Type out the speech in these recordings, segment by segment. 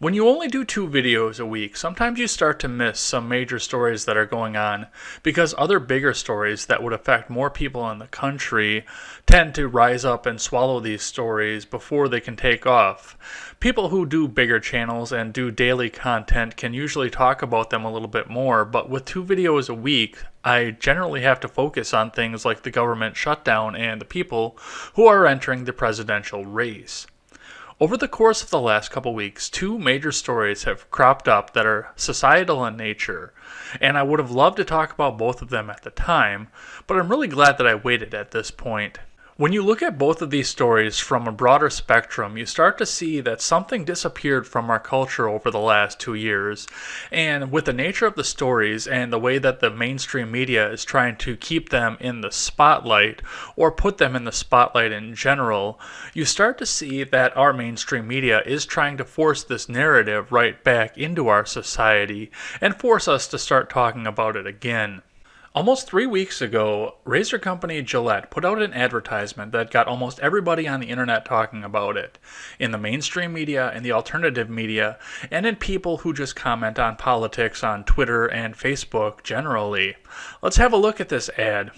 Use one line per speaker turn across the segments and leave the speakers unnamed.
When you only do 2 videos a week, sometimes you start to miss some major stories that are going on because other bigger stories that would affect more people in the country tend to rise up and swallow these stories before they can take off. People who do bigger channels and do daily content can usually talk about them a little bit more, but with 2 videos a week, I generally have to focus on things like the government shutdown and the people who are entering the presidential race. Over the course of the last couple weeks, 2 major stories have cropped up that are societal in nature, and I would have loved to talk about both of them at the time, but I'm really glad that I waited at this point. When you look at both of these stories from a broader spectrum, you start to see that something disappeared from our culture over the last 2 years, and with the nature of the stories and the way that the mainstream media is trying to keep them in the spotlight, or put them in the spotlight in general, you start to see that our mainstream media is trying to force this narrative right back into our society and force us to start talking about it again. Almost 3 weeks ago, razor company Gillette put out an advertisement that got almost everybody on the internet talking about it, in the mainstream media, in the alternative media, and in people who just comment on politics on Twitter and Facebook generally. Let's have a look at this ad.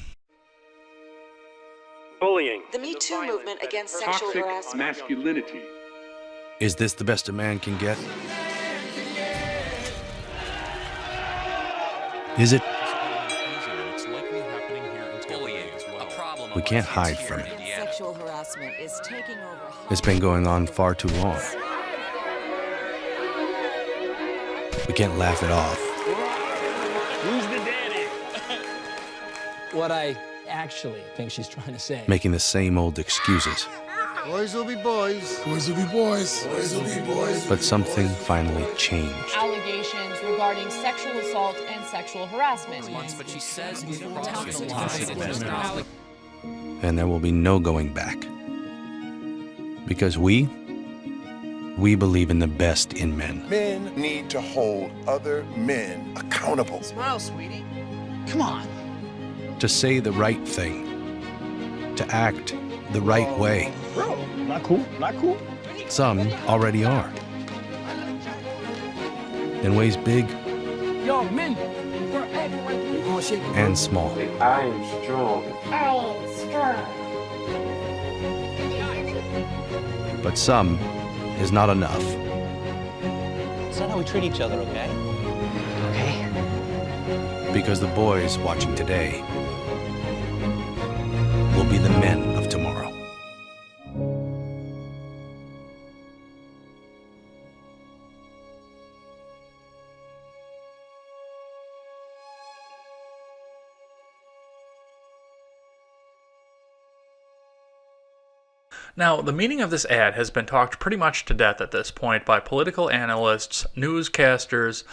Bullying.
The Me Too movement against sexual
Toxic
harassment.
masculinity.
Is this the best a man can get? Is it? We can't hide from it.
Sexual harassment is taking over.
It's been going on far too long. We can't laugh it off.
Who's the daddy?
What I actually think she's trying to say.
Making the same old excuses.
Boys will be boys.
Boys will be boys. Boys will be boys.
But something finally changed.
Allegations regarding sexual assault and sexual harassment.
But she says
And there will be no going back. Because we believe in the best in men.
Men need to hold other men accountable.
Smile, sweetie.
Come on.
To say the right thing. To act the right way.
Bro, not cool. Not cool.
Some already are. In ways big
Yo, men. We're acting like we're gonna shake it.
and small.
I am strong.
But some is not enough.
It's not how we treat each other, okay? Okay.
Because the boys watching today will be the men of tomorrow.
Now, the meaning of this ad has been talked pretty much to death at this point by political analysts, newscasters,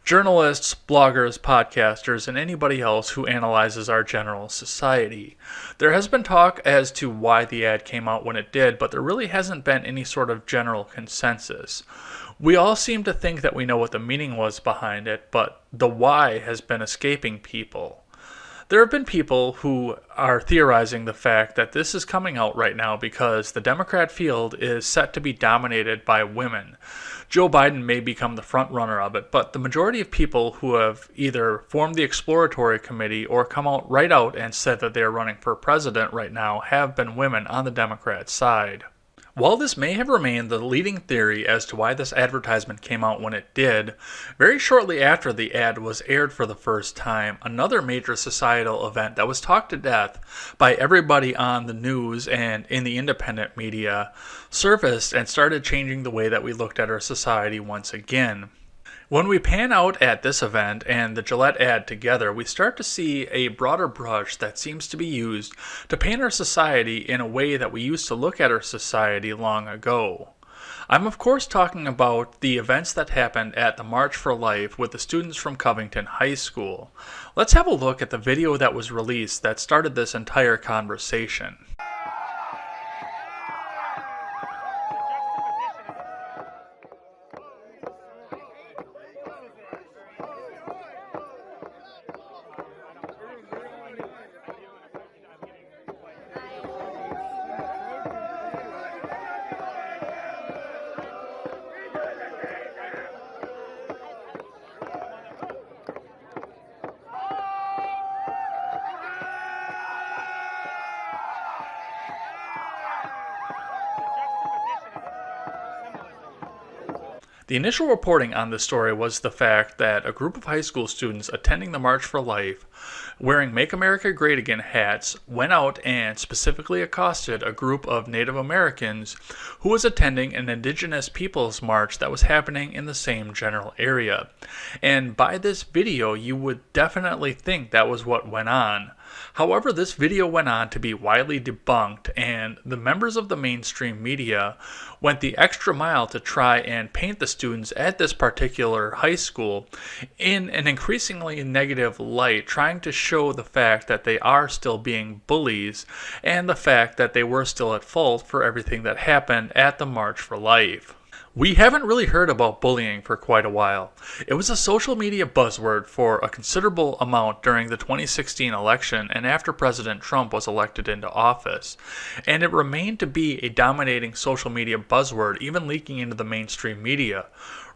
journalists, bloggers, podcasters, and anybody else who analyzes our general society. There has been talk as to why the ad came out when it did, but there really hasn't been any sort of general consensus. We all seem to think that we know what the meaning was behind it, but the why has been escaping people. There have been people who are theorizing the fact that this is coming out right now because the Democrat field is set to be dominated by women. Joe Biden may become the front runner of it, but the majority of people who have either formed the exploratory committee or come out right out and said that they are running for president right now have been women on the Democrat side. While this may have remained the leading theory as to why this advertisement came out when it did, very shortly after the ad was aired for the first time, another major societal event that was talked to death by everybody on the news and in the independent media surfaced and started changing the way that we looked at our society once again. When we pan out at this event and the Gillette ad together, we start to see a broader brush that seems to be used to paint our society in a way that we used to look at our society long ago. I'm of course talking about the events that happened at the March for Life with the students from Covington High School. Let's have a look at the video that was released that started this entire conversation. The initial reporting on this story was the fact that a group of high school students attending the March for Life, wearing Make America Great Again hats, went out and specifically accosted a group of Native Americans who was attending an Indigenous Peoples March that was happening in the same general area. And by this video, you would definitely think that was what went on. However, this video went on to be widely debunked, and the members of the mainstream media went the extra mile to try and paint the students at this particular high school in an increasingly negative light, trying to show the fact that they are still being bullies and the fact that they were still at fault for everything that happened at the March for Life. We haven't really heard about bullying for quite a while. It was a social media buzzword for a considerable amount during the 2016 election and after President Trump was elected into office. And it remained to be a dominating social media buzzword, even leaking into the mainstream media,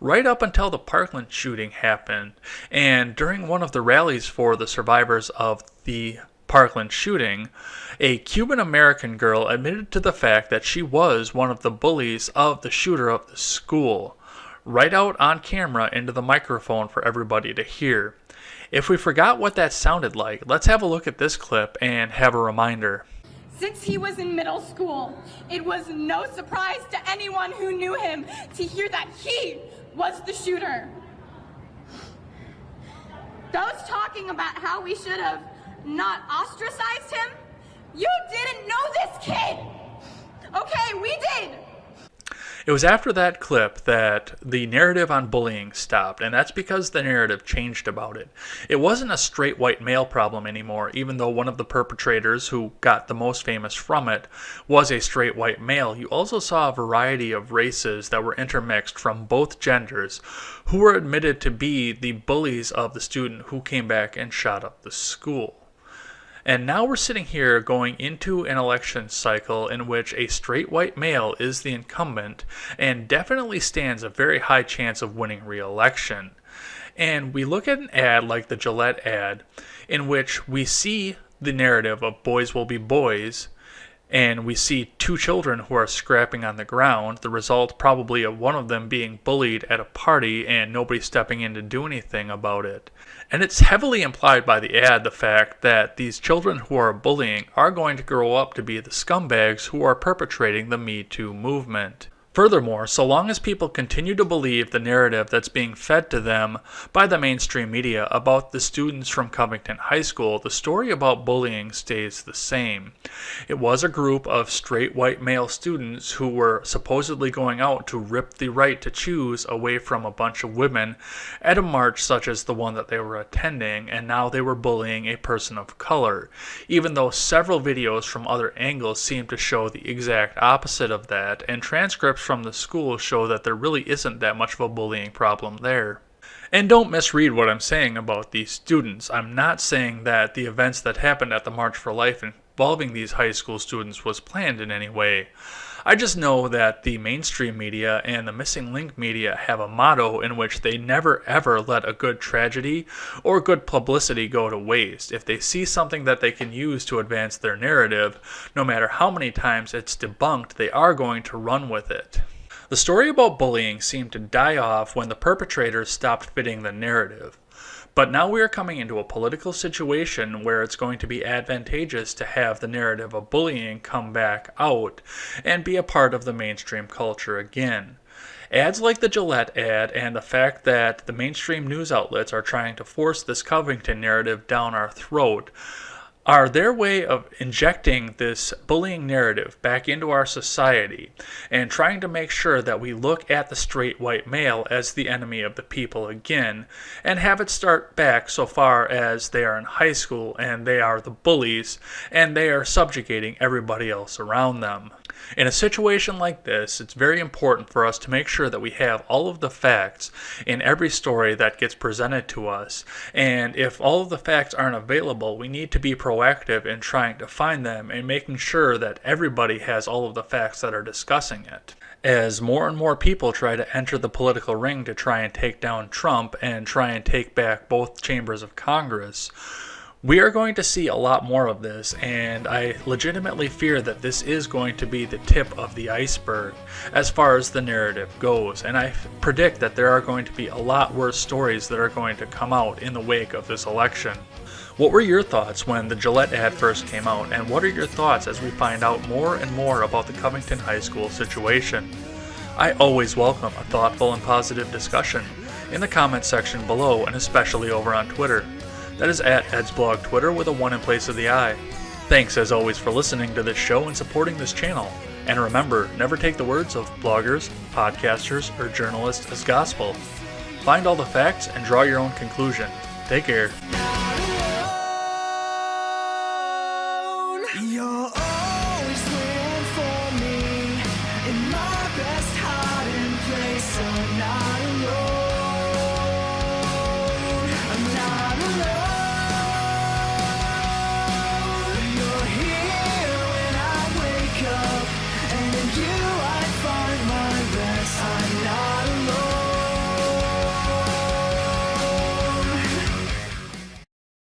right up until the Parkland shooting happened. And during one of the rallies for the survivors of the Parkland shooting, a Cuban American girl admitted to the fact that she was one of the bullies of the shooter of the school, right out on camera into the microphone for everybody to hear. If we forgot what that sounded like, let's have a look at this clip and have a reminder.
Since he was in middle school, it was no surprise to anyone who knew him to hear that he was the shooter. Those talking about how we should have not ostracized him, you didn't know this kid. Okay, we did.
It was after that clip that the narrative on bullying stopped, and that's because the narrative changed about it. It wasn't a straight white male problem anymore, even though one of the perpetrators who got the most famous from it was a straight white male. You also saw a variety of races that were intermixed from both genders who were admitted to be the bullies of the student who came back and shot up the school. And now we're sitting here going into an election cycle in which a straight white male is the incumbent and definitely stands a very high chance of winning re-election. And we look at an ad like the Gillette ad in which we see the narrative of boys will be boys, and we see two children who are scrapping on the ground, the result probably of one of them being bullied at a party and nobody stepping in to do anything about it. And it's heavily implied by the ad the fact that these children who are bullying are going to grow up to be the scumbags who are perpetrating the Me Too movement. Furthermore, so long as people continue to believe the narrative that's being fed to them by the mainstream media about the students from Covington High School, the story about bullying stays the same. It was a group of straight white male students who were supposedly going out to rip the right to choose away from a bunch of women at a march such as the one that they were attending, and now they were bullying a person of color, even though several videos from other angles seem to show the exact opposite of that, and transcripts from the school show that there really isn't that much of a bullying problem there. And don't misread what I'm saying about these students. I'm not saying that the events that happened at the March for Life involving these high school students was planned in any way. I just know that the mainstream media and the missing link media have a motto in which they never ever let a good tragedy or good publicity go to waste. If they see something that they can use to advance their narrative, no matter how many times it's debunked, they are going to run with it. The story about bullying seemed to die off when the perpetrators stopped fitting the narrative. But now we are coming into a political situation where it's going to be advantageous to have the narrative of bullying come back out and be a part of the mainstream culture again. Ads like the Gillette ad and the fact that the mainstream news outlets are trying to force this Covington narrative down our throat are their way of injecting this bullying narrative back into our society and trying to make sure that we look at the straight white male as the enemy of the people again and have it start back so far as they are in high school and they are the bullies and they are subjugating everybody else around them. In a situation like this, it's very important for us to make sure that we have all of the facts in every story that gets presented to us. And if all of the facts aren't available, we need to be proactive in trying to find them and making sure that everybody has all of the facts that are discussing it. As more and more people try to enter the political ring to try and take down Trump and try and take back both chambers of Congress, We are going to see a lot more of this, and I legitimately fear that this is going to be the tip of the iceberg as far as the narrative goes, and I predict that there are going to be a lot worse stories that are going to come out in the wake of this election. What were your thoughts when the Gillette ad first came out, and what are your thoughts as we find out more and more about the Covington High School situation? I always welcome a thoughtful and positive discussion in the comments section below, and especially over on Twitter. That is at EdsBlog Twitter with a 1 in place of the I. Thanks as always for listening to this show and supporting this channel. And remember, never take the words of bloggers, podcasters, or journalists as gospel. Find all the facts and draw your own conclusion. Take care.